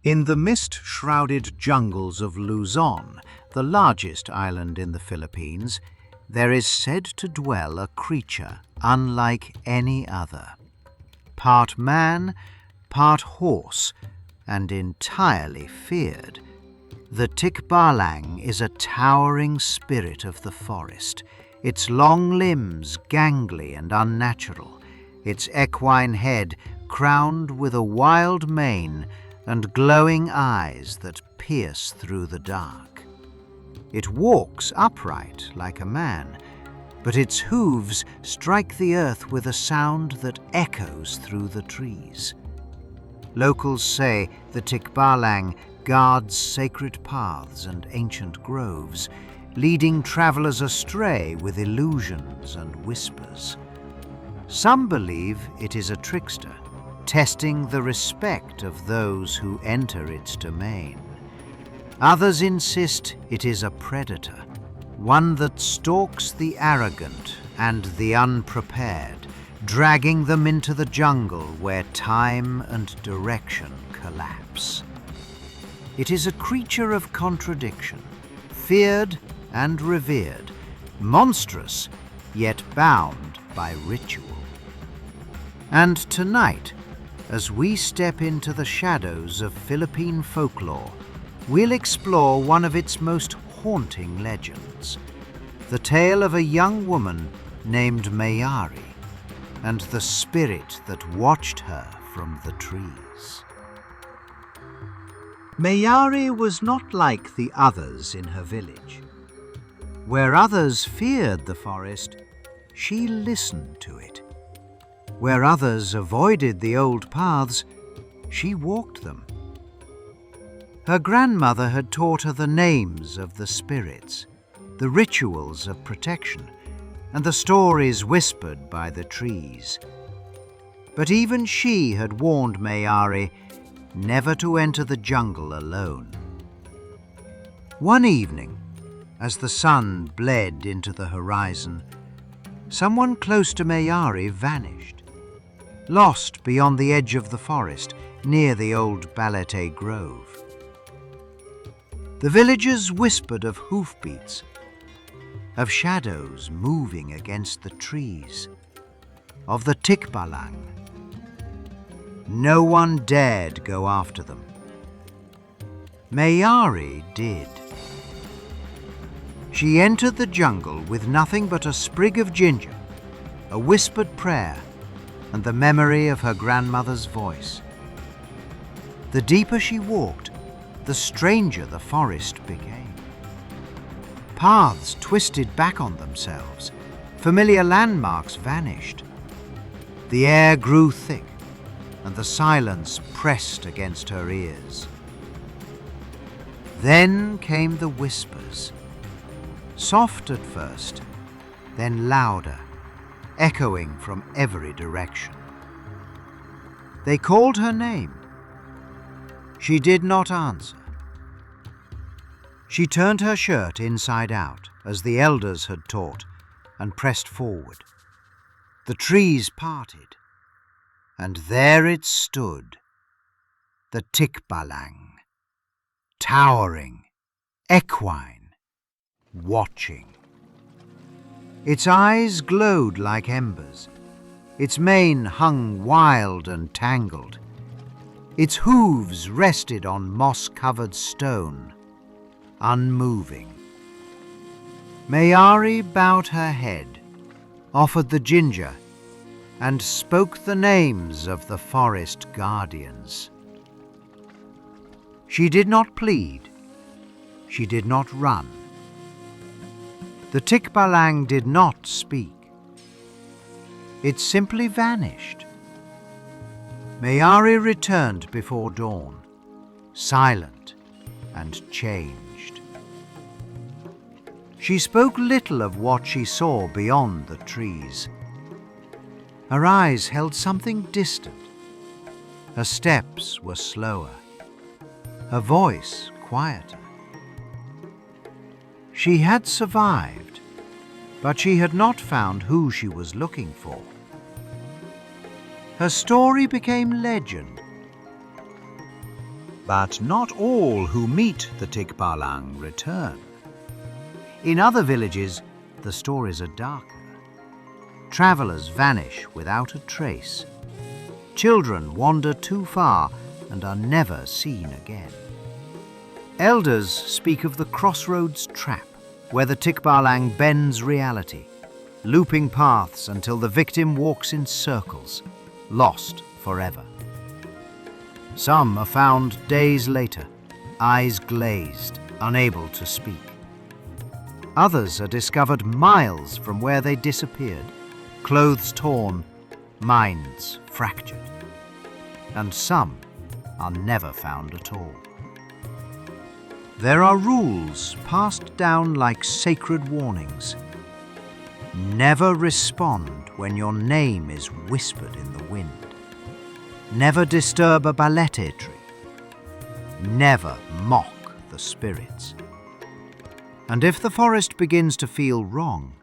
In the mist-shrouded jungles of Luzon, the largest island in the Philippines, there is said to dwell a creature unlike any other. Part man, part horse, and entirely feared. The Tikbalang is a towering spirit of the forest, its long limbs gangly and unnatural, its equine head crowned with a wild mane and glowing eyes that pierce through the dark. It walks upright like a man, but its hooves strike the earth with a sound that echoes through the trees. Locals say the Tikbalang guards sacred paths and ancient groves, leading travelers astray with illusions and whispers. Some believe it is a trickster, testing the respect of those who enter its domain. Others insist it is a predator, one that stalks the arrogant and the unprepared, dragging them into the jungle where time and direction collapse. It is a creature of contradiction, feared and revered, monstrous yet bound by ritual. And tonight, as we step into the shadows of Philippine folklore, we'll explore one of its most haunting legends, the tale of a young woman named Mayari and the spirit that watched her from the trees. Mayari was not like the others in her village. Where others feared the forest, she listened to it. Where others avoided the old paths, she walked them. Her grandmother had taught her the names of the spirits, the rituals of protection, and the stories whispered by the trees. But even she had warned Mayari never to enter the jungle alone. One evening, as the sun bled into the horizon, someone close to Mayari vanished, lost beyond the edge of the forest near the old Balete Grove. The villagers whispered of hoofbeats, of shadows moving against the trees, of the Tikbalang. No one dared go after them. Mayari did. She entered the jungle with nothing but a sprig of ginger, a whispered prayer, and the memory of her grandmother's voice. The deeper she walked, the stranger the forest became. Paths twisted back on themselves, familiar landmarks vanished. The air grew thick, and the silence pressed against her ears. Then came the whispers, soft at first, then louder, echoing from every direction. They called her name. She did not answer. She turned her shirt inside out, as the elders had taught, and pressed forward. The trees parted, and there it stood, the Tikbalang, towering, equine, watching. Its eyes glowed like embers. Its mane hung wild and tangled. Its hooves rested on moss-covered stone, unmoving. Mayari bowed her head, offered the ginger, and spoke the names of the forest guardians. She did not plead. She did not run. The Tikbalang did not speak. It simply vanished. Mayari returned before dawn, silent and changed. She spoke little of what she saw beyond the trees. Her eyes held something distant. Her steps were slower, her voice quieter. She had survived, but she had not found who she was looking for. Her story became legend. But not all who meet the Tikbalang return. In other villages, the stories are darker. Travelers vanish without a trace. Children wander too far and are never seen again. Elders speak of the crossroads trap, where the Tikbalang bends reality, looping paths until the victim walks in circles, lost forever. Some are found days later, eyes glazed, unable to speak. Others are discovered miles from where they disappeared, clothes torn, minds fractured. And some are never found at all. There are rules passed down like sacred warnings. Never respond when your name is whispered in the wind. Never disturb a balete tree. Never mock the spirits. And if the forest begins to feel wrong,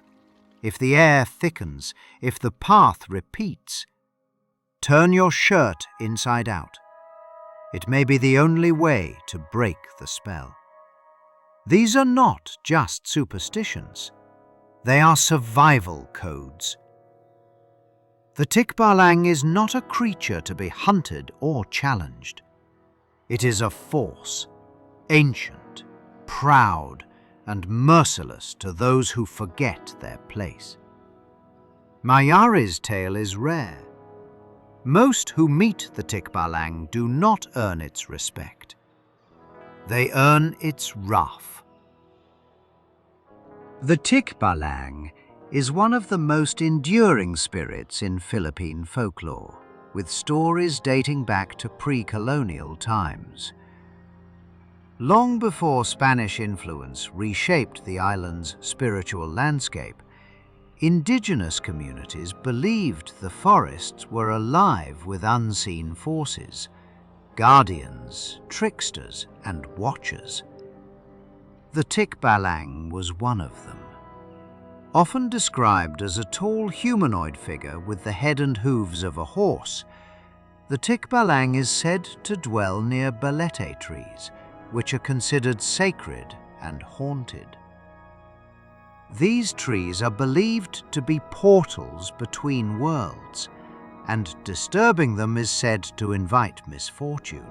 if the air thickens, if the path repeats, turn your shirt inside out. It may be the only way to break the spell. These are not just superstitions. They are survival codes. The Tikbalang is not a creature to be hunted or challenged. It is a force, ancient, proud, and merciless to those who forget their place. Mayari's tale is rare. Most who meet the Tikbalang do not earn its respect. They earn its wrath. The Tikbalang is one of the most enduring spirits in Philippine folklore, with stories dating back to pre-colonial times. Long before Spanish influence reshaped the island's spiritual landscape, indigenous communities believed the forests were alive with unseen forces, guardians, tricksters, and watchers. The Tikbalang was one of them. Often described as a tall humanoid figure with the head and hooves of a horse, the Tikbalang is said to dwell near balete trees, which are considered sacred and haunted. These trees are believed to be portals between worlds, and disturbing them is said to invite misfortune.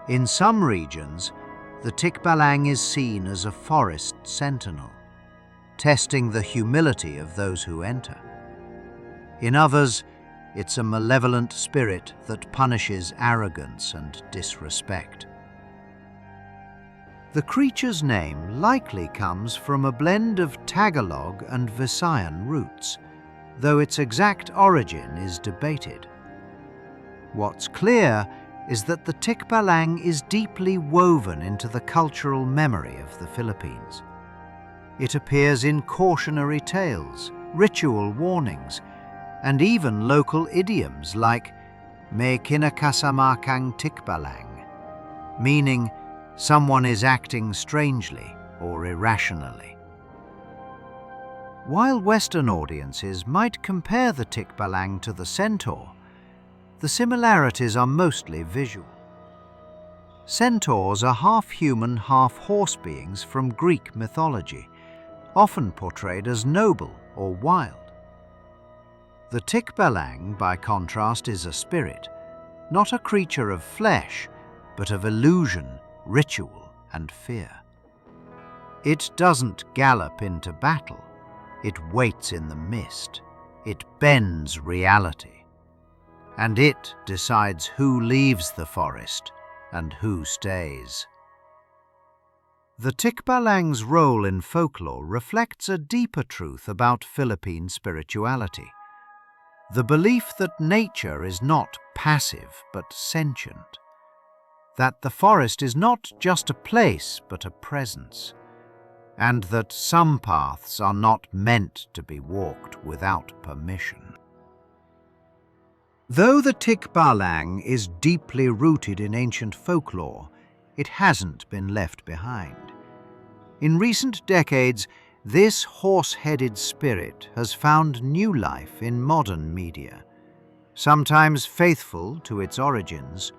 In some regions, the Tikbalang is seen as a forest sentinel, testing the humility of those who enter. In others, it's a malevolent spirit that punishes arrogance and disrespect. The creature's name likely comes from a blend of Tagalog and Visayan roots, though its exact origin is debated. What's clear is that the Tikbalang is deeply woven into the cultural memory of the Philippines. It appears in cautionary tales, ritual warnings, and even local idioms like "May kinakasama kang Tikbalang," meaning someone is acting strangely or irrationally. While Western audiences might compare the Tikbalang to the centaur, the similarities are mostly visual. Centaurs are half-human, half-horse beings from Greek mythology, often portrayed as noble or wild. The Tikbalang, by contrast, is a spirit, not a creature of flesh, but of illusion, ritual, and fear. It doesn't gallop into battle. It waits in the mist. It bends reality. And it decides who leaves the forest and who stays. The Tikbalang's role in folklore reflects a deeper truth about Philippine spirituality. The belief that nature is not passive but sentient. That the forest is not just a place but a presence. And that some paths are not meant to be walked without permission. Though the Tikbalang is deeply rooted in ancient folklore, it hasn't been left behind. In recent decades, this horse-headed spirit has found new life in modern media, sometimes faithful to its origins,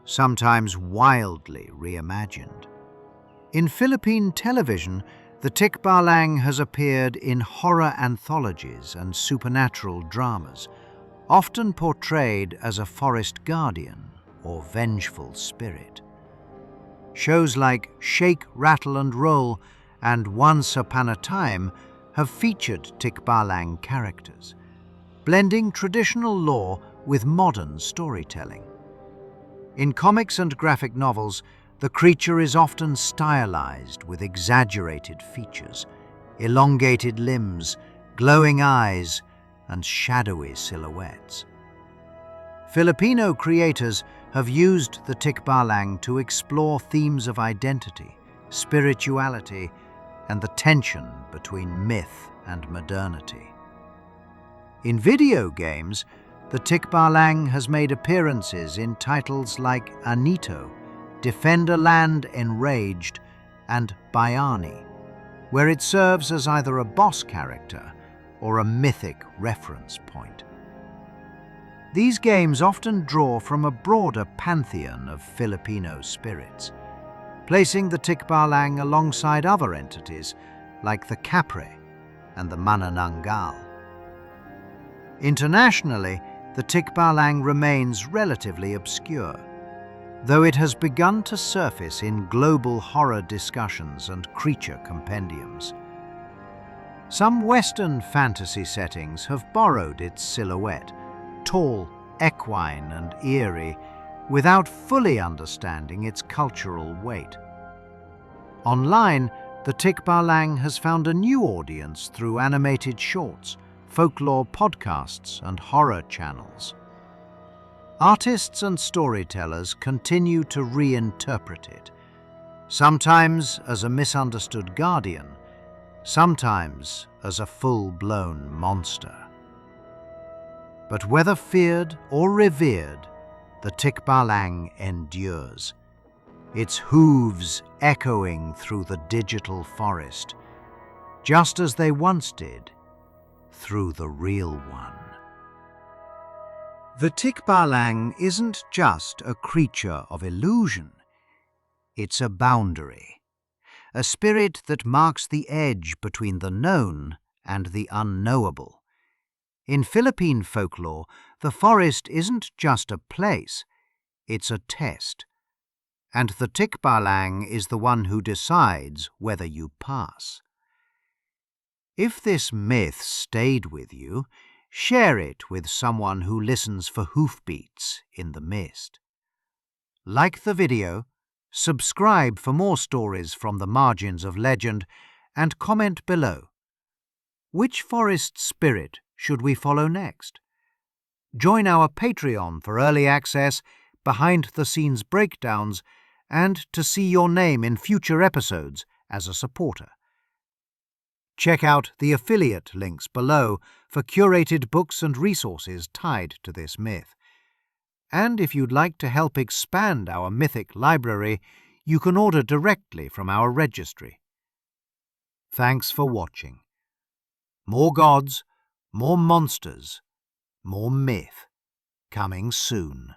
sometimes wildly reimagined. In Philippine television, the Tikbalang has appeared in horror anthologies and supernatural dramas, often portrayed as a forest guardian or vengeful spirit. Shows like Shake, Rattle and Roll and Once Upon a Time have featured Tikbalang characters, blending traditional lore with modern storytelling. In comics and graphic novels, the creature is often stylized with exaggerated features, elongated limbs, glowing eyes, and shadowy silhouettes. Filipino creators have used the Tikbalang to explore themes of identity, spirituality, and the tension between myth and modernity. In video games, the Tikbalang has made appearances in titles like Anito, Defend a Land Enraged, and Bayani, where it serves as either a boss character or a mythic reference point. These games often draw from a broader pantheon of Filipino spirits, placing the Tikbalang alongside other entities like the Capre and the Manananggal. Internationally, the Tikbalang remains relatively obscure, though it has begun to surface in global horror discussions and creature compendiums. Some Western fantasy settings have borrowed its silhouette, tall, equine and eerie, without fully understanding its cultural weight. Online, the Tikbalang has found a new audience through animated shorts, folklore podcasts and horror channels. Artists and storytellers continue to reinterpret it, sometimes as a misunderstood guardian, sometimes as a full-blown monster. But whether feared or revered, the Tikbalang endures, its hooves echoing through the digital forest, just as they once did through the real one. The Tikbalang isn't just a creature of illusion, it's a boundary, a spirit that marks the edge between the known and the unknowable. In Philippine folklore, the forest isn't just a place, it's a test. And the Tikbalang is the one who decides whether you pass. If this myth stayed with you, share it with someone who listens for hoofbeats in the mist. Like the video, subscribe for more stories from the margins of legend, and comment below. Which forest spirit should we follow next? Join our Patreon for early access, behind-the-scenes breakdowns, and to see your name in future episodes as a supporter. Check out the affiliate links below for curated books and resources tied to this myth. And if you'd like to help expand our mythic library, you can order directly from our registry. Thanks for watching. More gods, more monsters, more myth, coming soon.